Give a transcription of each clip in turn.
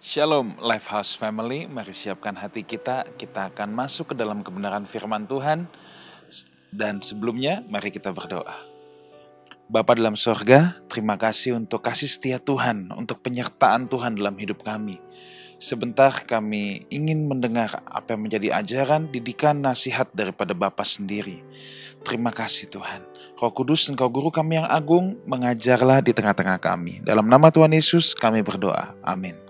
Shalom Lifehouse Family, mari siapkan hati kita akan masuk ke dalam kebenaran firman Tuhan. Dan sebelumnya mari kita berdoa. Bapa dalam sorga, terima kasih untuk kasih setia Tuhan, untuk penyertaan Tuhan dalam hidup kami. Sebentar kami ingin mendengar apa yang menjadi ajaran, didikan, nasihat daripada Bapa sendiri. Terima kasih Tuhan. Roh Kudus, Engkau Guru kami yang agung, mengajarlah di tengah-tengah kami. Dalam nama Tuhan Yesus kami berdoa. Amin.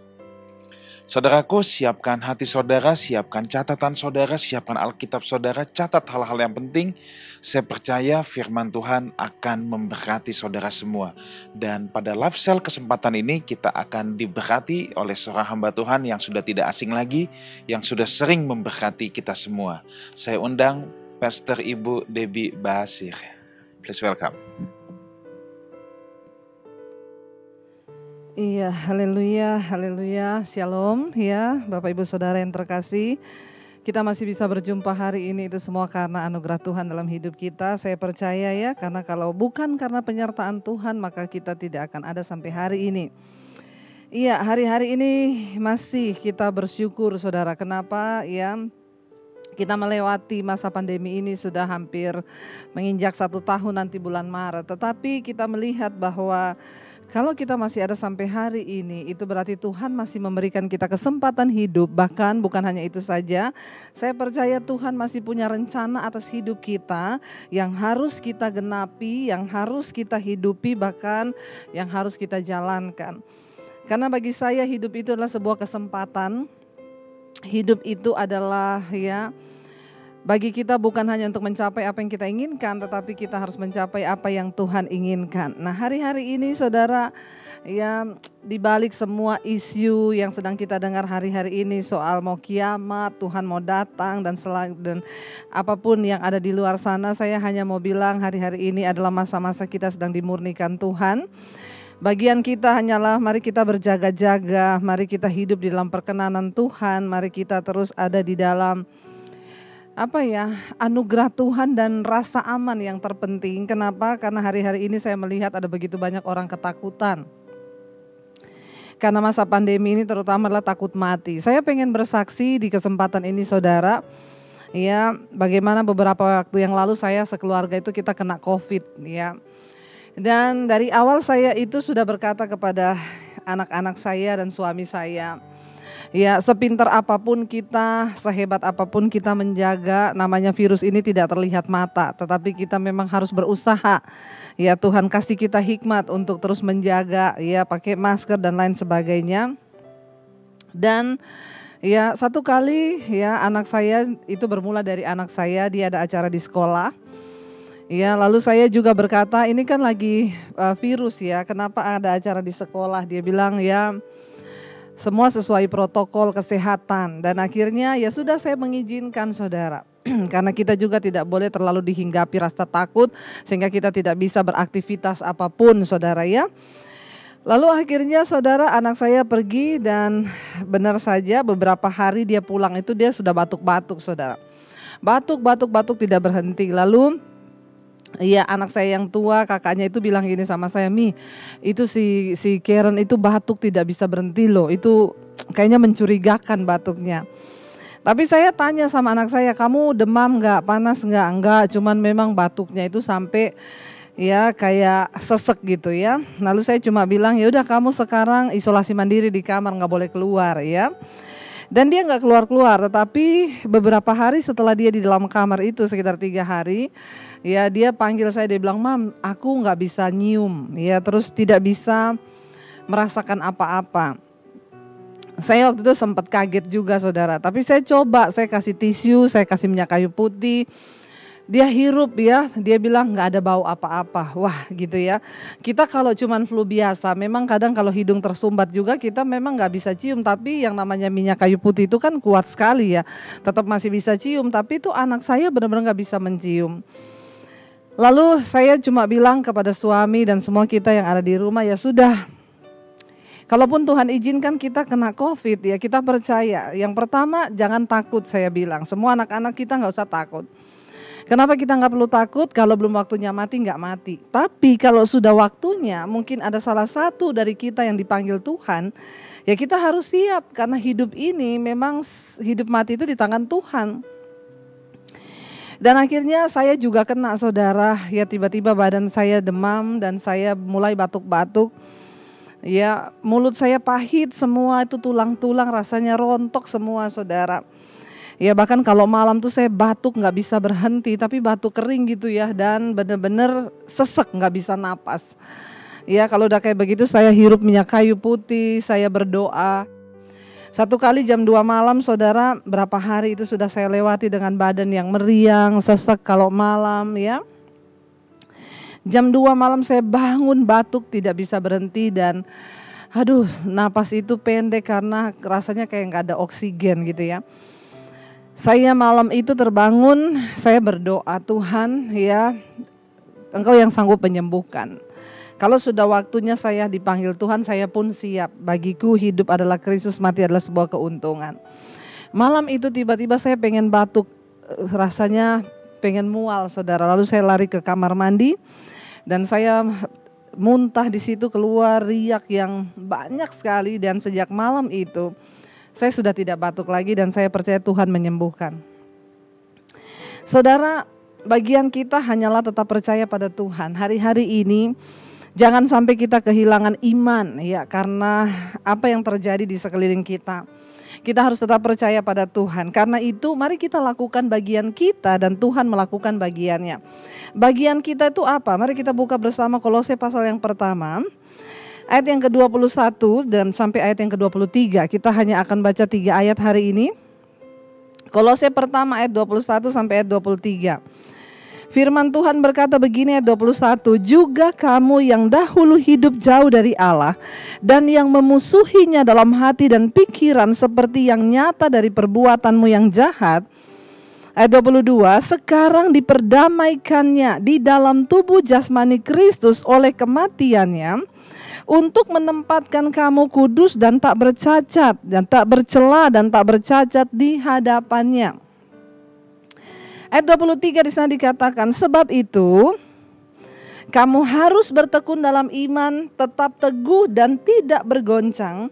Saudaraku, siapkan hati saudara, siapkan catatan saudara, siapkan Alkitab saudara, catat hal-hal yang penting. Saya percaya firman Tuhan akan memberkati saudara semua. Dan pada Live Cell kesempatan ini kita akan diberkati oleh seorang hamba Tuhan yang sudah tidak asing lagi, yang sudah sering memberkati kita semua. Saya undang Pastor Ibu Debbie Basir. Please welcome. Iya, haleluya, haleluya, shalom ya Bapak Ibu Saudara yang terkasih. Kita masih bisa berjumpa hari ini itu semua karena anugerah Tuhan dalam hidup kita. Saya percaya ya, karena kalau bukan karena penyertaan Tuhan maka kita tidak akan ada sampai hari ini. Iya, hari-hari ini masih kita bersyukur saudara. Kenapa ya? Kita melewati masa pandemi ini sudah hampir menginjak 1 tahun nanti bulan Maret. Tetapi kita melihat bahwa kalau kita masih ada sampai hari ini, itu berarti Tuhan masih memberikan kita kesempatan hidup. Bahkan bukan hanya itu saja, saya percaya Tuhan masih punya rencana atas hidup kita yang harus kita genapi, yang harus kita hidupi, bahkan yang harus kita jalankan. Karena bagi saya hidup itu adalah sebuah kesempatan. Hidup itu adalah bagi kita bukan hanya untuk mencapai apa yang kita inginkan, tetapi kita harus mencapai apa yang Tuhan inginkan. Nah, hari-hari ini saudara, ya di balik semua isu yang sedang kita dengar hari-hari ini soal mau kiamat, Tuhan mau datang dan apapun yang ada di luar sana, saya hanya mau bilang hari-hari ini adalah masa-masa kita sedang dimurnikan Tuhan. Bagian kita hanyalah mari kita berjaga-jaga, mari kita hidup di dalam perkenanan Tuhan, mari kita terus ada di dalam anugerah Tuhan dan rasa aman yang terpenting. Kenapa? Karena hari-hari ini saya melihat ada begitu banyak orang ketakutan. Karena masa pandemi ini terutama adalah takut mati. Saya pengen bersaksi di kesempatan ini saudara. Ya, bagaimana beberapa waktu yang lalu saya sekeluarga itu kita kena COVID ya. Dan dari awal saya itu sudah berkata kepada anak-anak saya dan suami saya, ya sepintar apapun kita, sehebat apapun kita menjaga, namanya virus ini tidak terlihat mata, tetapi kita memang harus berusaha. Ya Tuhan kasih kita hikmat untuk terus menjaga, ya pakai masker dan lain sebagainya. Dan ya satu kali ya anak saya itu bermula dari anak saya, dia ada acara di sekolah. Ya, lalu saya juga berkata, ini kan lagi virus ya, kenapa ada acara di sekolah? Dia bilang ya semua sesuai protokol kesehatan. Dan akhirnya ya sudah saya mengizinkan saudara. Karena kita juga tidak boleh terlalu dihinggapi rasa takut sehingga kita tidak bisa beraktivitas apapun saudara ya. Lalu akhirnya saudara anak saya pergi dan benar saja beberapa hari dia pulang itu dia sudah batuk-batuk saudara. Batuk tidak berhenti. Lalu iya anak saya yang tua kakaknya itu bilang gini sama saya, Mi itu si Karen itu batuk tidak bisa berhenti loh, itu kayaknya mencurigakan batuknya. Tapi saya tanya sama anak saya, kamu demam gak, panas gak? Enggak, cuman memang batuknya itu sampai ya kayak sesek gitu ya. Lalu saya cuma bilang ya udah kamu sekarang isolasi mandiri di kamar, gak boleh keluar ya. Dan dia gak keluar-keluar, tetapi beberapa hari setelah dia di dalam kamar itu sekitar 3 hari, ya dia panggil saya, dia bilang, Mam aku gak bisa nyium, ya terus tidak bisa merasakan apa-apa. Saya waktu itu sempat kaget juga saudara, tapi saya coba, saya kasih tisu, saya kasih minyak kayu putih. Dia hirup ya, dia bilang gak ada bau apa-apa. Wah gitu ya. Kita kalau cuman flu biasa, memang kadang kalau hidung tersumbat juga kita memang gak bisa cium. Tapi yang namanya minyak kayu putih itu kan kuat sekali ya. Tetap masih bisa cium, tapi itu anak saya benar-benar gak bisa mencium. Lalu saya cuma bilang kepada suami dan semua kita yang ada di rumah, ya sudah. Kalaupun Tuhan izinkan kita kena COVID ya kita percaya. Yang pertama jangan takut saya bilang. Semua anak-anak kita gak usah takut. Kenapa kita nggak perlu takut? Kalau belum waktunya mati nggak mati. Tapi kalau sudah waktunya, mungkin ada salah satu dari kita yang dipanggil Tuhan, Ya kita harus siap karena hidup ini memang hidup mati itu di tangan Tuhan. Dan akhirnya saya juga kena saudara, ya tiba-tiba badan saya demam dan saya mulai batuk-batuk. Ya mulut saya pahit semua, itu tulang-tulang rasanya rontok semua saudara. Ya bahkan kalau malam tuh saya batuk gak bisa berhenti, tapi batuk kering gitu ya, dan bener-bener sesek gak bisa napas. Ya kalau udah kayak begitu saya hirup minyak kayu putih, saya berdoa. Satu kali jam 2 malam saudara, berapa hari itu sudah saya lewati dengan badan yang meriang, sesek kalau malam ya. Jam 2 malam saya bangun batuk tidak bisa berhenti dan napas itu pendek karena rasanya kayak gak ada oksigen gitu ya. Saya malam itu terbangun, saya berdoa, Tuhan ya Engkau yang sanggup menyembuhkan. Kalau sudah waktunya saya dipanggil Tuhan, saya pun siap. Bagiku hidup adalah Kristus, mati adalah sebuah keuntungan. Malam itu tiba-tiba saya pengen batuk, rasanya pengen mual saudara. Lalu saya lari ke kamar mandi dan saya muntah di situ, keluar riak yang banyak sekali. Dan sejak malam itu saya sudah tidak batuk lagi dan saya percaya Tuhan menyembuhkan. Saudara, bagian kita hanyalah tetap percaya pada Tuhan. Hari-hari ini jangan sampai kita kehilangan iman ya, karena apa yang terjadi di sekeliling kita. Kita harus tetap percaya pada Tuhan. Karena itu mari kita lakukan bagian kita dan Tuhan melakukan bagiannya. Bagian kita itu apa? Mari kita buka bersama Kolose pasal yang pertama, ayat yang ke-21 dan sampai ayat yang ke-23. Kita hanya akan baca 3 ayat hari ini. Kolose pertama ayat 21 sampai ayat 23. Firman Tuhan berkata begini ayat 21, juga kamu yang dahulu hidup jauh dari Allah dan yang memusuhinya dalam hati dan pikiran seperti yang nyata dari perbuatanmu yang jahat. Ayat 22, sekarang diperdamaikannya di dalam tubuh jasmani Kristus oleh kematiannya untuk menempatkan kamu kudus dan tak bercacat dan tak bercela dan tak bercacat di hadapannya. Ayat 23 di sana dikatakan, sebab itu kamu harus bertekun dalam iman, tetap teguh dan tidak bergoncang,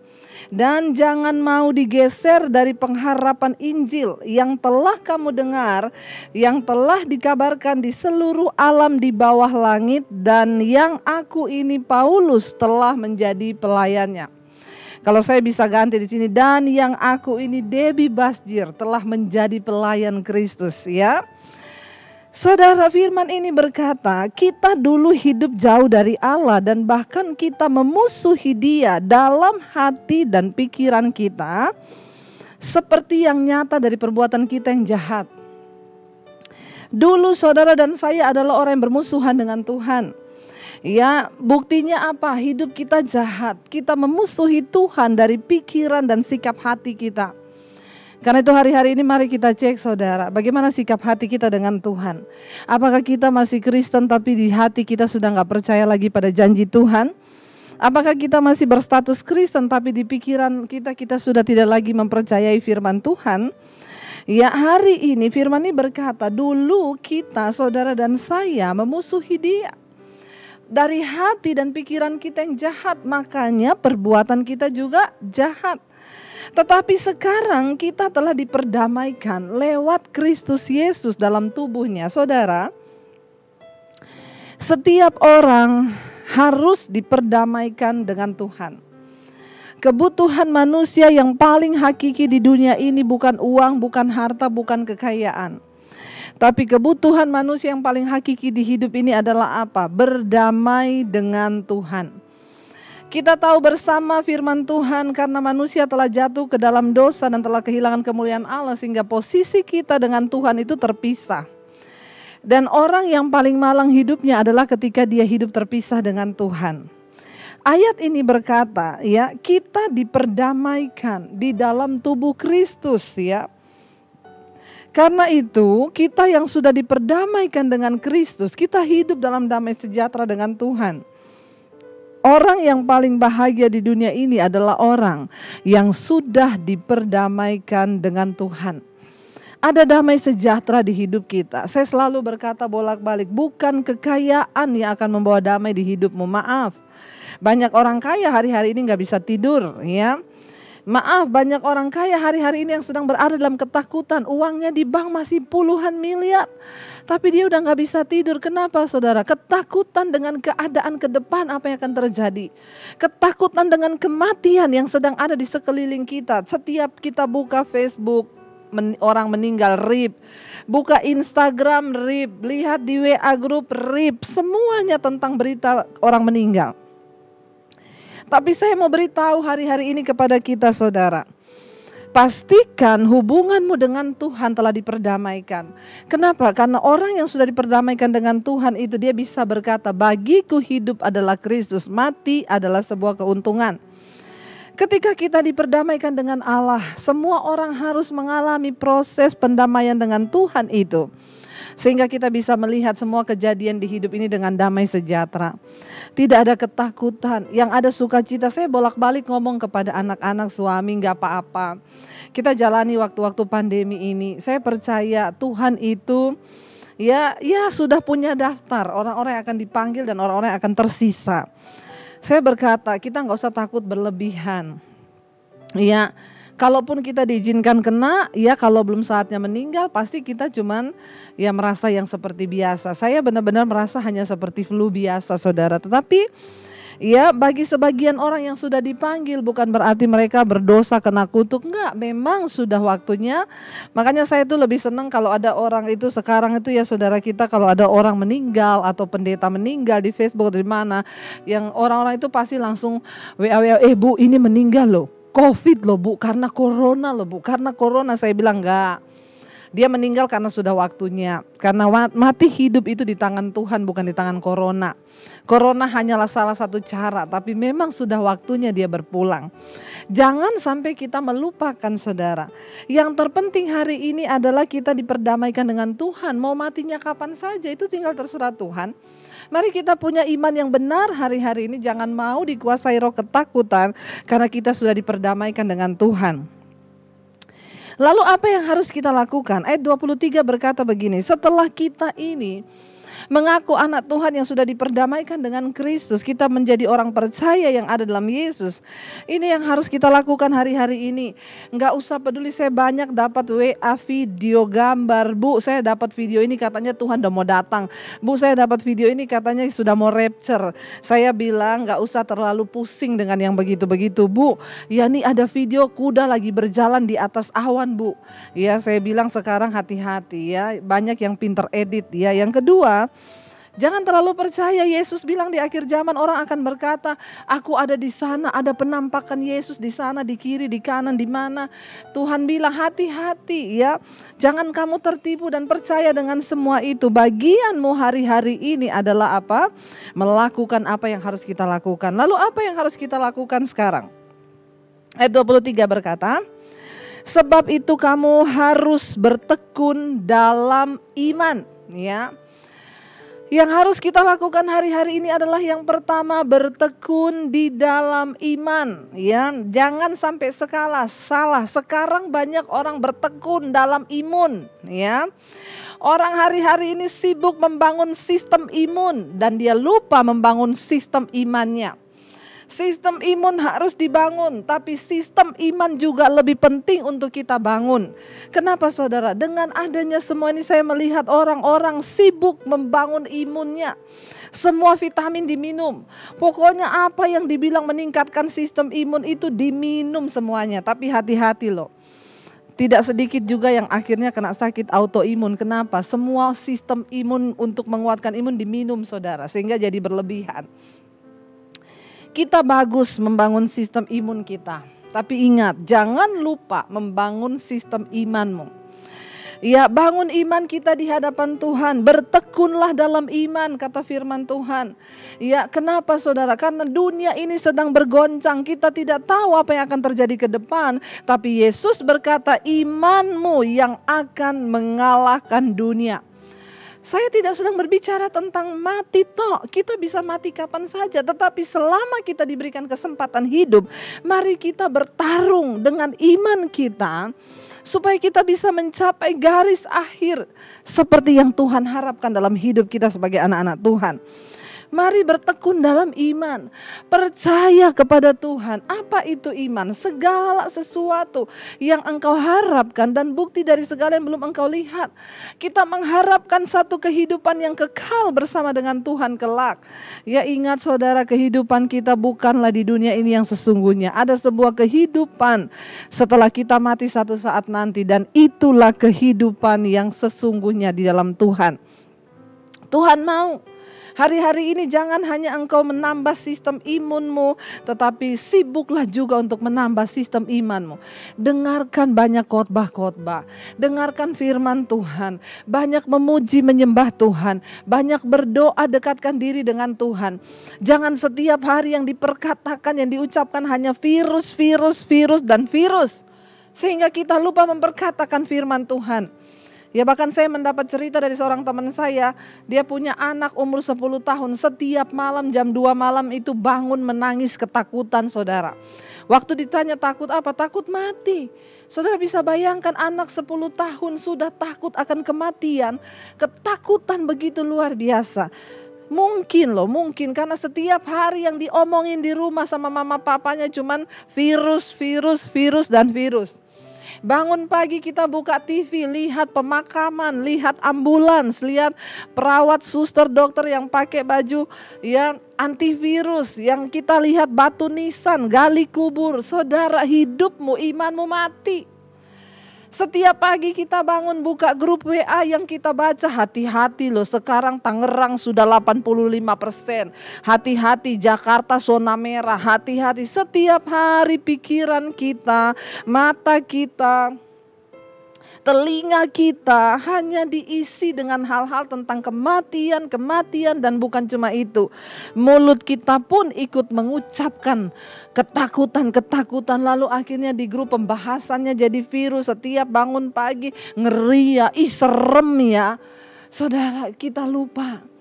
dan jangan mau digeser dari pengharapan Injil yang telah kamu dengar, yang telah dikabarkan di seluruh alam di bawah langit, dan yang aku ini Paulus telah menjadi pelayannya. Kalau saya bisa ganti di sini, dan yang aku ini Debbie Basjir telah menjadi pelayan Kristus ya. Saudara, firman ini berkata, kita dulu hidup jauh dari Allah dan bahkan kita memusuhi Dia dalam hati dan pikiran kita seperti yang nyata dari perbuatan kita yang jahat. Dulu saudara dan saya adalah orang yang bermusuhan dengan Tuhan. Ya, buktinya apa? Hidup kita jahat. Kita memusuhi Tuhan dari pikiran dan sikap hati kita. Karena itu hari-hari ini mari kita cek saudara, bagaimana sikap hati kita dengan Tuhan. Apakah kita masih Kristen tapi di hati kita sudah gak percaya lagi pada janji Tuhan? Apakah kita masih berstatus Kristen tapi di pikiran kita sudah tidak lagi mempercayai firman Tuhan? Ya, hari ini firman ini berkata, dulu kita saudara dan saya memusuhi Dia. Dari hati dan pikiran kita yang jahat, makanya perbuatan kita juga jahat. Tetapi sekarang kita telah diperdamaikan lewat Kristus Yesus dalam tubuhnya. Saudara, setiap orang harus diperdamaikan dengan Tuhan. Kebutuhan manusia yang paling hakiki di dunia ini bukan uang, bukan harta, bukan kekayaan. Tapi kebutuhan manusia yang paling hakiki di hidup ini adalah apa? Berdamai dengan Tuhan. Kita tahu bersama firman Tuhan, karena manusia telah jatuh ke dalam dosa dan telah kehilangan kemuliaan Allah, sehingga posisi kita dengan Tuhan itu terpisah. Dan orang yang paling malang hidupnya adalah ketika dia hidup terpisah dengan Tuhan. Ayat ini berkata, ya, kita diperdamaikan di dalam tubuh Kristus, ya. Karena itu kita yang sudah diperdamaikan dengan Kristus, kita hidup dalam damai sejahtera dengan Tuhan. Orang yang paling bahagia di dunia ini adalah orang yang sudah diperdamaikan dengan Tuhan. Ada damai sejahtera di hidup kita. Saya selalu berkata bolak-balik, bukan kekayaan yang akan membawa damai di hidupmu. Maaf, banyak orang kaya hari-hari ini gak bisa tidur ya. Maaf, banyak orang kaya hari-hari ini yang sedang berada dalam ketakutan. Uangnya di bank masih puluhan miliar. Tapi dia udah gak bisa tidur. Kenapa saudara? Ketakutan dengan keadaan ke depan apa yang akan terjadi. Ketakutan dengan kematian yang sedang ada di sekeliling kita. Setiap kita buka Facebook, orang meninggal, RIP. Buka Instagram, RIP. Lihat di WA group, RIP. Semuanya tentang berita orang meninggal. Tapi saya mau beritahu hari-hari ini kepada kita saudara. Pastikan hubunganmu dengan Tuhan telah diperdamaikan. Kenapa? Karena orang yang sudah diperdamaikan dengan Tuhan itu dia bisa berkata, bagiku hidup adalah Kristus, mati adalah sebuah keuntungan. Ketika kita diperdamaikan dengan Allah, semua orang harus mengalami proses pendamaian dengan Tuhan itu. Sehingga kita bisa melihat semua kejadian di hidup ini dengan damai sejahtera. Tidak ada ketakutan, yang ada sukacita. Saya bolak-balik ngomong kepada anak-anak, suami, gak apa-apa. Kita jalani waktu-waktu pandemi ini. Saya percaya Tuhan itu ya sudah punya daftar orang-orang yang akan dipanggil dan orang-orang yang akan tersisa. Saya berkata kita gak usah takut berlebihan. Ya, kalaupun kita diizinkan kena, ya kalau belum saatnya meninggal pasti kita cuman ya merasa yang seperti biasa. Saya benar-benar merasa hanya seperti flu biasa saudara. Tetapi ya bagi sebagian orang yang sudah dipanggil bukan berarti mereka berdosa kena kutuk. Enggak, memang sudah waktunya. Makanya saya tuh lebih senang kalau ada orang itu sekarang itu ya saudara kita, kalau ada orang meninggal atau pendeta meninggal di Facebook di mana, yang orang-orang itu pasti langsung WA, Bu ini meninggal loh. COVID loh Bu, karena corona loh Bu, karena corona. Saya bilang enggak, dia meninggal karena sudah waktunya. Karena mati hidup itu di tangan Tuhan, bukan di tangan corona. Corona hanyalah salah satu cara, tapi memang sudah waktunya dia berpulang. Jangan sampai kita melupakan saudara. Yang terpenting hari ini adalah kita diperdamaikan dengan Tuhan. Mau matinya kapan saja itu tinggal terserah Tuhan. Mari kita punya iman yang benar hari-hari ini. Jangan mau dikuasai roh ketakutan karena kita sudah diperdamaikan dengan Tuhan. Lalu apa yang harus kita lakukan? Ayat 23 berkata begini, setelah kita ini mengaku anak Tuhan yang sudah diperdamaikan dengan Kristus, kita menjadi orang percaya yang ada dalam Yesus. Ini yang harus kita lakukan hari-hari ini. Enggak usah peduli saya banyak dapat WA video gambar. Bu, saya dapat video ini katanya Tuhan udah mau datang. Bu, saya dapat video ini katanya sudah mau rapture. Saya bilang enggak usah terlalu pusing dengan yang begitu-begitu. Bu, ya nih ada video kuda lagi berjalan di atas awan Bu. Ya saya bilang sekarang hati-hati ya. Banyak yang pinter edit ya. Yang kedua, jangan terlalu percaya. Yesus bilang di akhir zaman orang akan berkata, aku ada di sana, ada penampakan Yesus di sana, di kiri, di kanan, di mana. Tuhan bilang hati-hati ya. Jangan kamu tertipu dan percaya dengan semua itu. Bagianmu hari-hari ini adalah apa? Melakukan apa yang harus kita lakukan. Lalu apa yang harus kita lakukan sekarang? Ayat 23 berkata, sebab itu kamu harus bertekun dalam iman ya. Yang harus kita lakukan hari-hari ini adalah yang pertama bertekun di dalam iman ya. Jangan sampai salah. Sekarang banyak orang bertekun dalam imun ya. Orang hari-hari ini sibuk membangun sistem imun dan dia lupa membangun sistem imannya. Sistem imun harus dibangun, tapi sistem iman juga lebih penting untuk kita bangun. Kenapa saudara? Dengan adanya semua ini saya melihat orang-orang sibuk membangun imunnya. Semua vitamin diminum. Pokoknya apa yang dibilang meningkatkan sistem imun itu diminum semuanya. Tapi hati-hati loh. Tidak sedikit juga yang akhirnya kena sakit autoimun. Kenapa? Semua sistem imun untuk menguatkan imun diminum saudara. Sehingga jadi berlebihan. Kita bagus membangun sistem imun kita. Tapi ingat, jangan lupa membangun sistem imanmu. Ya, bangun iman kita di hadapan Tuhan. Bertekunlah dalam iman, kata firman Tuhan. Ya, kenapa saudara? Karena dunia ini sedang bergoncang. Kita tidak tahu apa yang akan terjadi ke depan. Tapi Yesus berkata, imanmu yang akan mengalahkan dunia. Saya tidak sedang berbicara tentang mati toh. Kita bisa mati kapan saja. Tetapi selama kita diberikan kesempatan hidup, mari kita bertarung dengan iman kita. Supaya kita bisa mencapai garis akhir. Seperti yang Tuhan harapkan dalam hidup kita sebagai anak-anak Tuhan. Mari bertekun dalam iman. Percaya kepada Tuhan. Apa itu iman? Segala sesuatu yang engkau harapkan dan bukti dari segala yang belum engkau lihat. Kita mengharapkan satu kehidupan yang kekal bersama dengan Tuhan kelak. Ya, ingat saudara, kehidupan kita bukanlah di dunia ini yang sesungguhnya. Ada sebuah kehidupan setelah kita mati satu saat nanti, dan itulah kehidupan yang sesungguhnya di dalam Tuhan. Tuhan mau hari-hari ini jangan hanya engkau menambah sistem imunmu, tetapi sibuklah juga untuk menambah sistem imanmu. Dengarkan banyak khotbah-khotbah, dengarkan firman Tuhan, banyak memuji menyembah Tuhan, banyak berdoa, dekatkan diri dengan Tuhan. Jangan setiap hari yang diperkatakan, yang diucapkan hanya virus, dan virus. Sehingga kita lupa memperkatakan firman Tuhan. Ya, bahkan saya mendapat cerita dari seorang teman saya, dia punya anak umur 10 tahun, setiap malam jam 2 malam itu bangun menangis ketakutan, saudara. Waktu ditanya takut apa? Takut mati. Saudara bisa bayangkan anak 10 tahun sudah takut akan kematian, ketakutan begitu luar biasa. Mungkin karena setiap hari yang diomongin di rumah sama mama papanya cuman virus, dan virus. Bangun pagi kita buka TV, lihat pemakaman, lihat ambulans, lihat perawat, suster, dokter yang pakai baju ya antivirus, yang kita lihat batu nisan, gali kubur. Saudara, hidupmu, imanmu mati. Setiap pagi kita bangun buka grup WA yang kita baca, hati-hati loh sekarang Tangerang sudah 85%. Hati-hati Jakarta zona merah, hati-hati. Setiap hari pikiran kita, mata kita, telinga kita hanya diisi dengan hal-hal tentang kematian, dan bukan cuma itu. Mulut kita pun ikut mengucapkan ketakutan, lalu akhirnya di grup pembahasannya jadi virus. Setiap bangun pagi ngeri ya, serem ya. Saudara, kita lupa.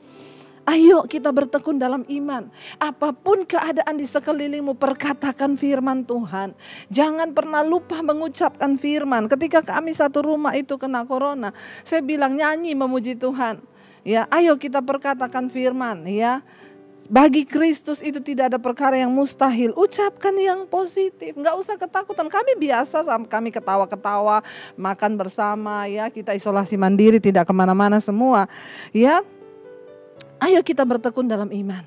Ayo kita bertekun dalam iman. Apapun keadaan di sekelilingmu, perkatakan firman Tuhan. Jangan pernah lupa mengucapkan firman. Ketika kami satu rumah itu kena corona, saya bilang nyanyi memuji Tuhan. Ya, ayo kita perkatakan firman ya. Bagi Kristus itu tidak ada perkara yang mustahil. Ucapkan yang positif, nggak usah ketakutan. Kami biasa, kami ketawa-ketawa, makan bersama ya. Kita isolasi mandiri, tidak kemana-mana semua ya. Ayo kita bertekun dalam iman.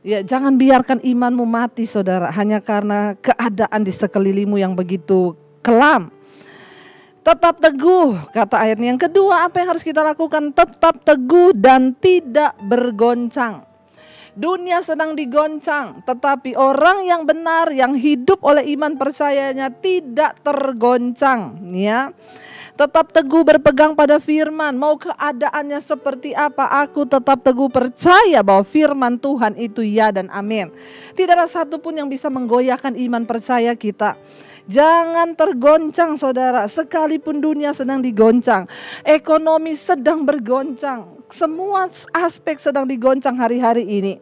Ya, jangan biarkan imanmu mati, saudara, hanya karena keadaan di sekelilingmu yang begitu kelam. Tetap teguh, kata ayatnya. Yang kedua, apa yang harus kita lakukan? Tetap teguh dan tidak bergoncang. Dunia sedang digoncang, tetapi orang yang benar, yang hidup oleh iman percayanya tidak tergoncang, ya. Tetap teguh berpegang pada firman, mau keadaannya seperti apa, aku tetap teguh percaya bahwa firman Tuhan itu ya dan amin. Tidak ada satupun yang bisa menggoyahkan iman percaya kita. Jangan tergoncang, saudara, sekalipun dunia sedang digoncang, ekonomi sedang bergoncang, semua aspek sedang digoncang hari-hari ini.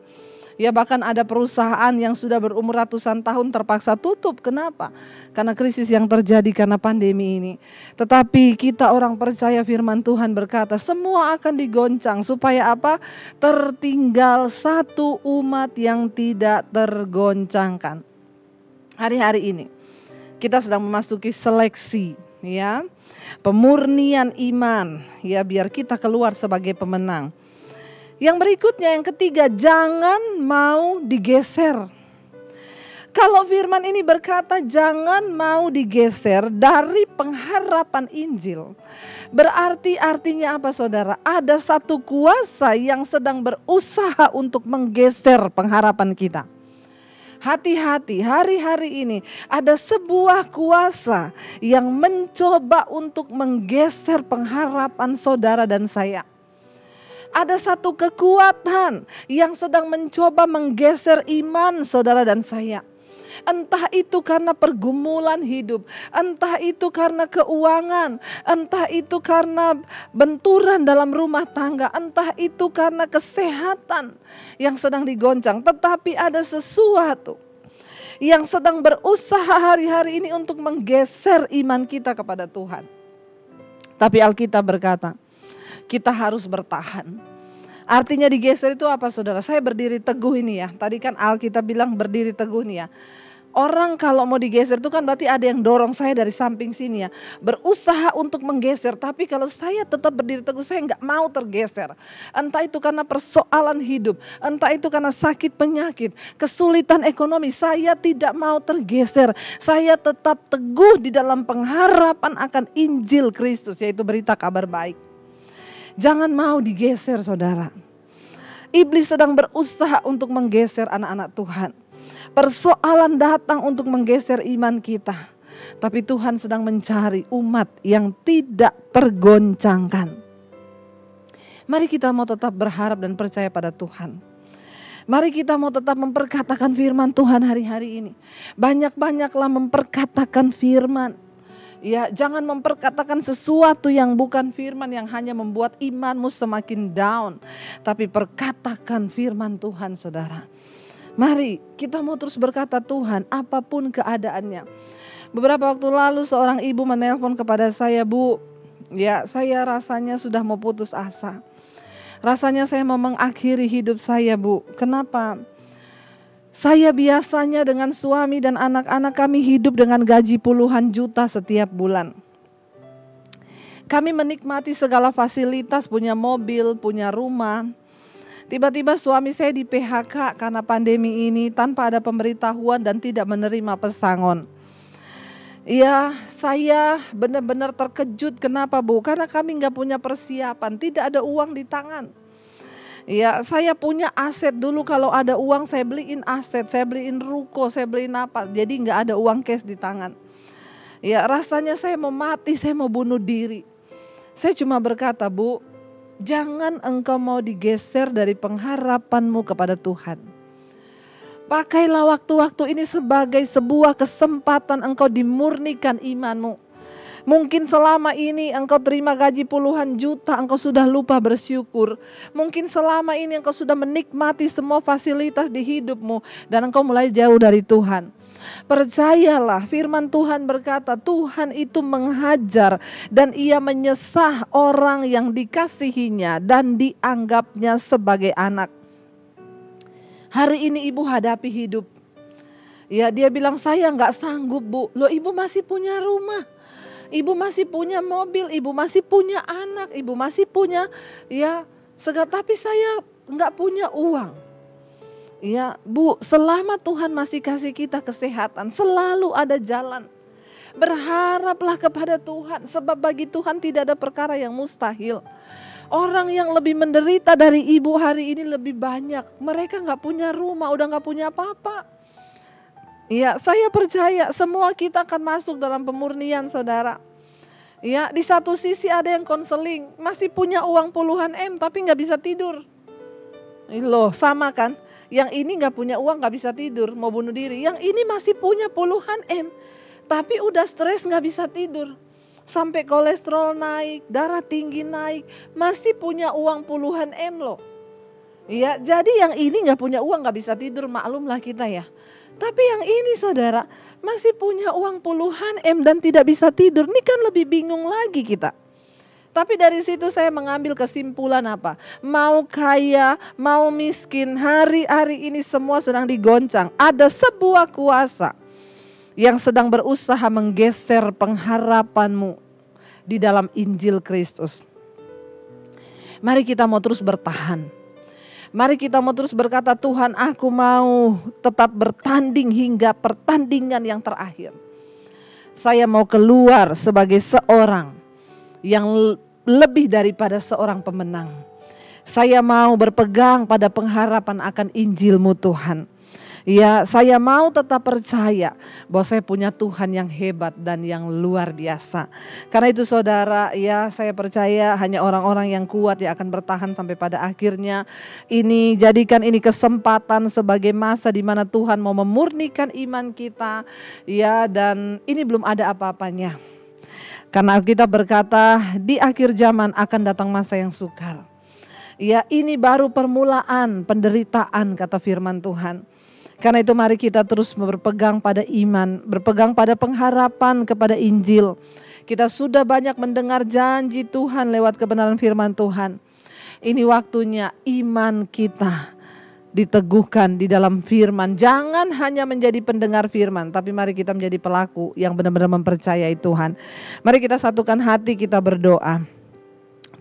Ya, bahkan ada perusahaan yang sudah berumur ratusan tahun terpaksa tutup. Kenapa? Karena krisis yang terjadi karena pandemi ini. Tetapi kita orang percaya firman Tuhan berkata semua akan digoncang. Supaya apa? Tertinggal satu umat yang tidak tergoncangkan. Hari-hari ini kita sedang memasuki seleksi, ya, pemurnian iman, ya, biar kita keluar sebagai pemenang. Yang berikutnya, yang ketiga, jangan mau digeser. Kalau firman ini berkata jangan mau digeser dari pengharapan Injil, berarti artinya apa, saudara? Ada satu kuasa yang sedang berusaha untuk menggeser pengharapan kita. Hati-hati, hari-hari ini ada sebuah kuasa yang mencoba untuk menggeser pengharapan saudara dan saya. Ada satu kekuatan yang sedang mencoba menggeser iman saudara dan saya. Entah itu karena pergumulan hidup, entah itu karena keuangan, entah itu karena benturan dalam rumah tangga, entah itu karena kesehatan yang sedang digoncang. Tetapi ada sesuatu yang sedang berusaha hari-hari ini untuk menggeser iman kita kepada Tuhan. Tapi Alkitab berkata, kita harus bertahan. Artinya digeser itu apa saudara? Saya berdiri teguh ini ya. Tadi kan Alkitab bilang berdiri teguh nih ya. Orang kalau mau digeser itu kan berarti ada yang dorong saya dari samping sini ya. Berusaha untuk menggeser, tapi kalau saya tetap berdiri teguh, saya nggak mau tergeser. Entah itu karena persoalan hidup, entah itu karena sakit penyakit, kesulitan ekonomi, saya tidak mau tergeser. Saya tetap teguh di dalam pengharapan akan Injil Kristus, yaitu berita kabar baik. Jangan mau digeser saudara. Iblis sedang berusaha untuk menggeser anak-anak Tuhan. Persoalan datang untuk menggeser iman kita. Tapi Tuhan sedang mencari umat yang tidak tergoncangkan. Mari kita mau tetap berharap dan percaya pada Tuhan. Mari kita mau tetap memperkatakan firman Tuhan hari-hari ini. Banyak-banyaklah memperkatakan firman. Ya, jangan memperkatakan sesuatu yang bukan firman yang hanya membuat imanmu semakin down. Tapi perkatakan firman Tuhan saudara. Mari kita mau terus berkata Tuhan apapun keadaannya. Beberapa waktu lalu seorang ibu menelpon kepada saya, Bu, ya saya rasanya sudah mau putus asa. Rasanya saya mau mengakhiri hidup saya, Bu. Kenapa? Saya biasanya dengan suami dan anak-anak kami hidup dengan gaji puluhan juta setiap bulan. Kami menikmati segala fasilitas, punya mobil, punya rumah. Tiba-tiba suami saya di PHK karena pandemi ini tanpa ada pemberitahuan dan tidak menerima pesangon. Ya, saya benar-benar terkejut. Kenapa, Bu? Karena kami nggak punya persiapan, tidak ada uang di tangan. Ya, saya punya aset dulu, kalau ada uang saya beliin aset, saya beliin ruko, saya beliin apa. Jadi nggak ada uang cash di tangan. Ya, rasanya saya mau mati, saya mau bunuh diri. Saya cuma berkata, Bu, jangan engkau mau digeser dari pengharapanmu kepada Tuhan. Pakailah waktu-waktu ini sebagai sebuah kesempatan engkau dimurnikan imanmu. Mungkin selama ini engkau terima gaji puluhan juta, engkau sudah lupa bersyukur. Mungkin selama ini engkau sudah menikmati semua fasilitas di hidupmu dan engkau mulai jauh dari Tuhan. Percayalah, firman Tuhan berkata Tuhan itu menghajar dan ia menyesah orang yang dikasihinya dan dianggapnya sebagai anak. Hari ini ibu hadapi hidup. Ya, dia bilang saya nggak sanggup, Bu. Loh, ibu masih punya rumah. Ibu masih punya mobil, ibu masih punya anak, ibu masih punya ya segala, tapi saya nggak punya uang. Ya, Bu, selama Tuhan masih kasih kita kesehatan, selalu ada jalan. Berharaplah kepada Tuhan, sebab bagi Tuhan tidak ada perkara yang mustahil. Orang yang lebih menderita dari ibu hari ini lebih banyak. Mereka nggak punya rumah, udah nggak punya apa-apa. Ya, saya percaya semua kita akan masuk dalam pemurnian saudara. Ya, di satu sisi ada yang konseling, masih punya uang puluhan M tapi nggak bisa tidur. Loh, sama kan? Yang ini nggak punya uang nggak bisa tidur, mau bunuh diri. Yang ini masih punya puluhan M, tapi udah stres nggak bisa tidur. Sampai kolesterol naik, darah tinggi naik, masih punya uang puluhan M loh. Ya, jadi yang ini nggak punya uang nggak bisa tidur, maklumlah kita ya. Tapi yang ini saudara masih punya uang puluhan M dan tidak bisa tidur. Ini kan lebih bingung lagi kita. Tapi dari situ saya mengambil kesimpulan apa? Mau kaya, mau miskin, hari-hari ini semua sedang digoncang. Ada sebuah kuasa yang sedang berusaha menggeser pengharapanmu di dalam Injil Kristus. Mari kita mau terus bertahan. Mari kita mau terus berkata, Tuhan, aku mau tetap bertanding hingga pertandingan yang terakhir. Saya mau keluar sebagai seorang yang lebih daripada seorang pemenang. Saya mau berpegang pada pengharapan akan Injil-Mu Tuhan. Ya, saya mau tetap percaya bahwa saya punya Tuhan yang hebat dan yang luar biasa. Karena itu saudara, ya saya percaya hanya orang-orang yang kuat yang akan bertahan sampai pada akhirnya. Ini jadikan ini kesempatan sebagai masa di mana Tuhan mau memurnikan iman kita. Ya, dan ini belum ada apa-apanya. Karena kita berkata di akhir zaman akan datang masa yang sukar. Ya, ini baru permulaan penderitaan kata firman Tuhan. Karena itu mari kita terus berpegang pada iman, berpegang pada pengharapan kepada Injil. Kita sudah banyak mendengar janji Tuhan lewat kebenaran firman Tuhan. Ini waktunya iman kita diteguhkan di dalam firman. Jangan hanya menjadi pendengar firman, tapi mari kita menjadi pelaku yang benar-benar mempercayai Tuhan. Mari kita satukan hati, kita berdoa.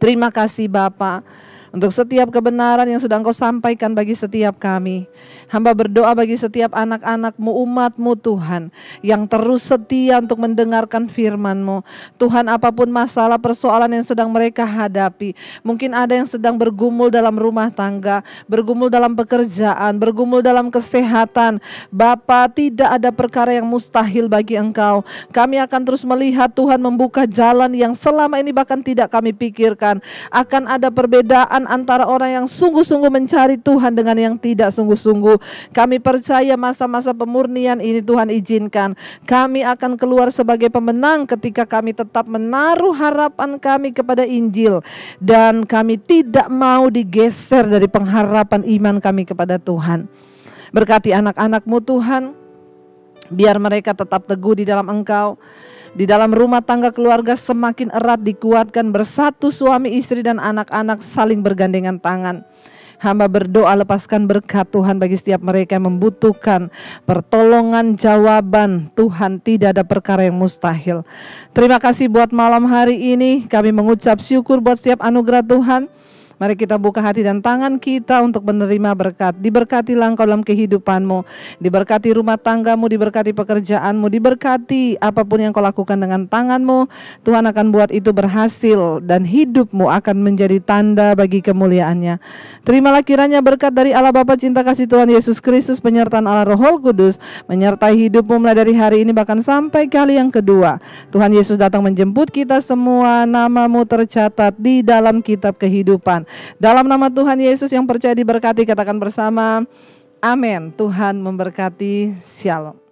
Terima kasih Bapa untuk setiap kebenaran yang sudah Engkau sampaikan bagi setiap kami. Hamba berdoa bagi setiap anak-anak-Mu, umat-Mu Tuhan, yang terus setia untuk mendengarkan firman-Mu. Tuhan, apapun masalah persoalan yang sedang mereka hadapi, mungkin ada yang sedang bergumul dalam rumah tangga, bergumul dalam pekerjaan, bergumul dalam kesehatan. Bapa, tidak ada perkara yang mustahil bagi Engkau. Kami akan terus melihat Tuhan membuka jalan yang selama ini bahkan tidak kami pikirkan. Akan ada perbedaan antara orang yang sungguh-sungguh mencari Tuhan dengan yang tidak sungguh-sungguh. Kami percaya masa-masa pemurnian ini Tuhan izinkan. Kami akan keluar sebagai pemenang ketika kami tetap menaruh harapan kami kepada Injil. Dan kami tidak mau digeser dari pengharapan iman kami kepada Tuhan. Berkati anak-anak-Mu Tuhan, biar mereka tetap teguh di dalam Engkau. Di dalam rumah tangga keluarga semakin erat dikuatkan, bersatu suami istri dan anak-anak saling bergandengan tangan. Hamba berdoa lepaskan berkat Tuhan bagi setiap mereka yang membutuhkan pertolongan, jawaban. Tuhan, tidak ada perkara yang mustahil. Terima kasih buat malam hari ini. Kami mengucap syukur buat setiap anugerah Tuhan. Mari kita buka hati dan tangan kita untuk menerima berkat. Diberkatilah Engkau dalam kehidupanmu, diberkati rumah tanggamu, diberkati pekerjaanmu, diberkati apapun yang Kau lakukan dengan tanganmu. Tuhan akan buat itu berhasil dan hidupmu akan menjadi tanda bagi kemuliaannya. Terimalah kiranya berkat dari Allah Bapa, cinta kasih Tuhan Yesus Kristus, penyertaan Allah Roh Kudus menyertai hidupmu mulai dari hari ini bahkan sampai kali yang kedua. Tuhan Yesus datang menjemput kita semua, namamu tercatat di dalam kitab kehidupan. Dalam nama Tuhan Yesus yang percaya diberkati, katakan bersama, amin. Tuhan memberkati. Shalom.